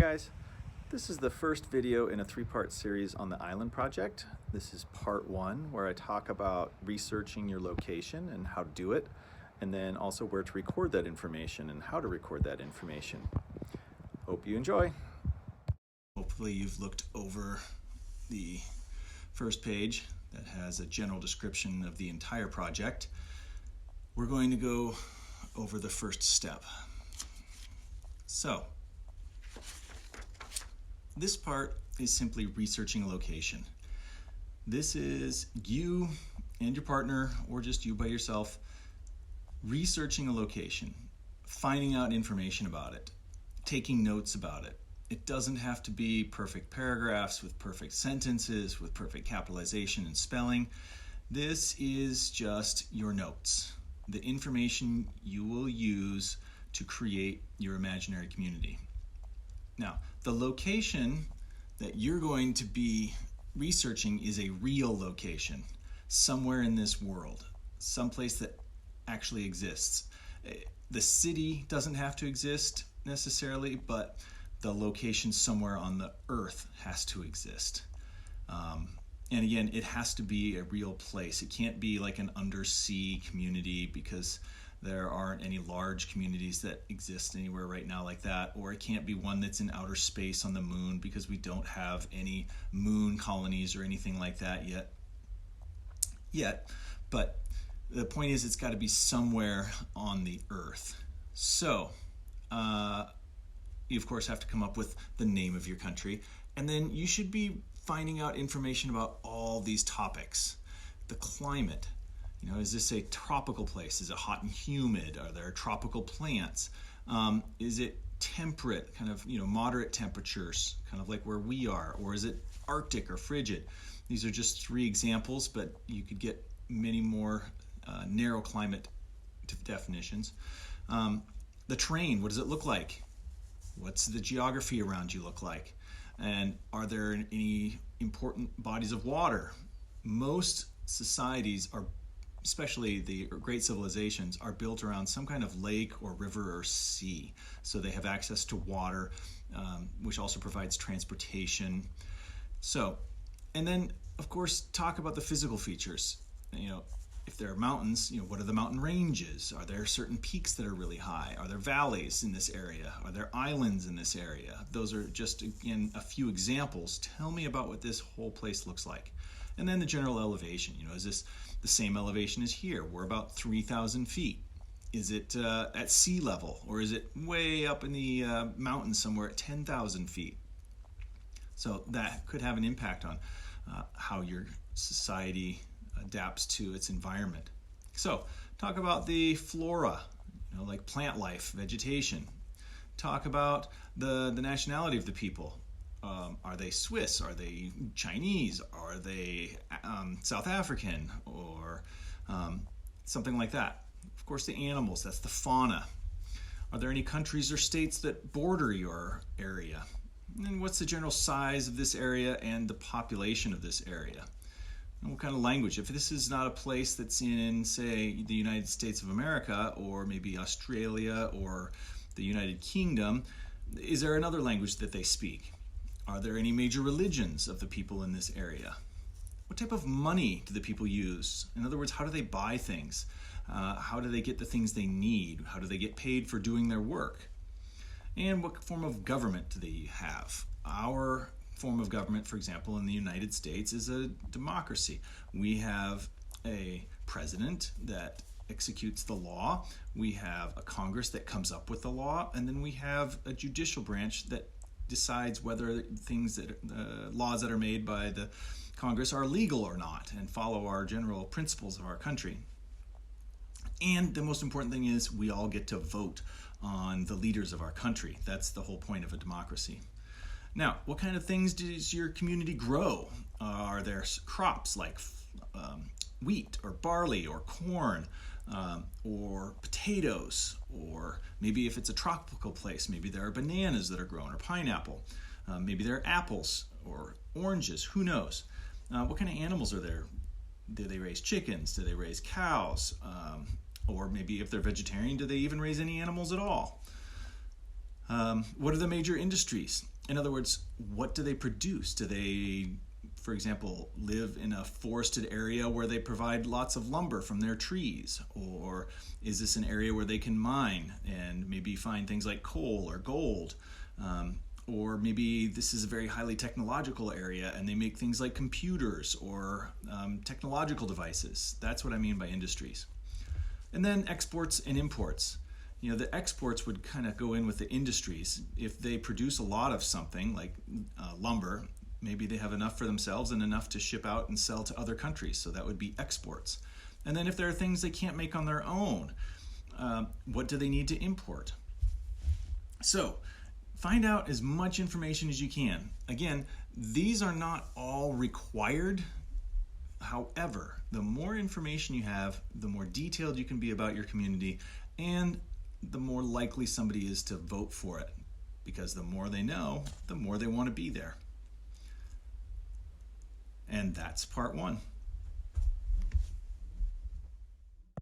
guys, this is the first video in a three-part series on the island project. This is part one, where I talk about researching your location and how to do it, and then also where to record that information and how to record that information. Hope you enjoy. Hopefully you've looked over the first page that has a general description of the entire project. We're going to go over the first step. So, this part is simply researching a location. This is you and your partner, or just you by yourself, researching a location, finding out information about it, taking notes about it. It doesn't have to be perfect paragraphs with perfect sentences, with perfect capitalization and spelling. This is just your notes, the information you will use to create your imaginary community. Now, the location that you're going to be researching is a real location, somewhere in this world, someplace that actually exists. The city doesn't have to exist necessarily, but the location somewhere on the earth has to exist. And again, it has to be a real place. It can't be like an undersea community, because there aren't any large communities that exist anywhere right now like that, or it can't be one that's in outer space on the moon, because we don't have any moon colonies or anything like that yet. But the point is, it's got to be somewhere on the earth. So you of course have to come up with the name of your country, and then you should be finding out information about all these topics. The climate. Is this a tropical place? Is it hot and humid? Are there tropical plants? Is it temperate, kind of, moderate temperatures, kind of like where we are? Or is it Arctic or frigid? These are just three examples, but you could get many more narrow climate definitions. The terrain, what does it look like? What's the geography around you look like? And are there any important bodies of water? Most societies are, especially the great civilizations, are built around some kind of lake or river or sea. So they have access to water, which also provides transportation. So, and then of course, talk about the physical features. If there are mountains, what are the mountain ranges? Are there certain peaks that are really high? Are there valleys in this area? Are there islands in this area? Those are just, again, a few examples. Tell me about what this whole place looks like. And then the general elevation. Is this the same elevation as here? We're about 3,000 feet. Is it at sea level, or is it way up in the mountains somewhere at 10,000 feet? So that could have an impact on how your society adapts to its environment. So talk about the flora, like plant life, vegetation. Talk about the nationality of the people. Are they Swiss? Are they Chinese? Are they South African? Or something like that. Of course, the animals, that's the fauna. Are there any countries or states that border your area? And what's the general size of this area and the population of this area? And what kind of language? If this is not a place that's in, say, the United States of America, or maybe Australia or the United Kingdom, is there another language that they speak? Are there any major religions of the people in this area? What type of money do the people use? In other words, how do they buy things? How do they get the things they need? How do they get paid for doing their work? And what form of government do they have? Our form of government, for example, in the United States is a democracy. We have a president that executes the law. We have a Congress that comes up with the law, and then we have a judicial branch that decides whether laws that are made by the Congress are legal or not, and follow our general principles of our country. And the most important thing is we all get to vote on the leaders of our country. That's the whole point of a democracy. Now, what kind of things does your community grow? Are there crops like wheat or barley or corn, or potatoes? Or maybe if it's a tropical place, maybe there are bananas that are grown, or pineapple. Maybe there are apples or oranges, who knows? What kind of animals are there? Do they raise chickens? Do they raise cows? Or maybe if they're vegetarian, do they even raise any animals at all? What are the major industries? In other words, what do they produce? Do they, for example, live in a forested area where they provide lots of lumber from their trees? Or is this an area where they can mine and maybe find things like coal or gold? Or maybe this is a very highly technological area and they make things like computers or technological devices. That's what I mean by industries. And then exports and imports. The exports would kind of go in with the industries. If they produce a lot of something like lumber, maybe they have enough for themselves and enough to ship out and sell to other countries. So that would be exports. And then if there are things they can't make on their own, what do they need to import? So find out as much information as you can. Again, these are not all required. However, the more information you have, the more detailed you can be about your community, and the more likely somebody is to vote for it. Because the more they know, the more they want to be there. And that's part one.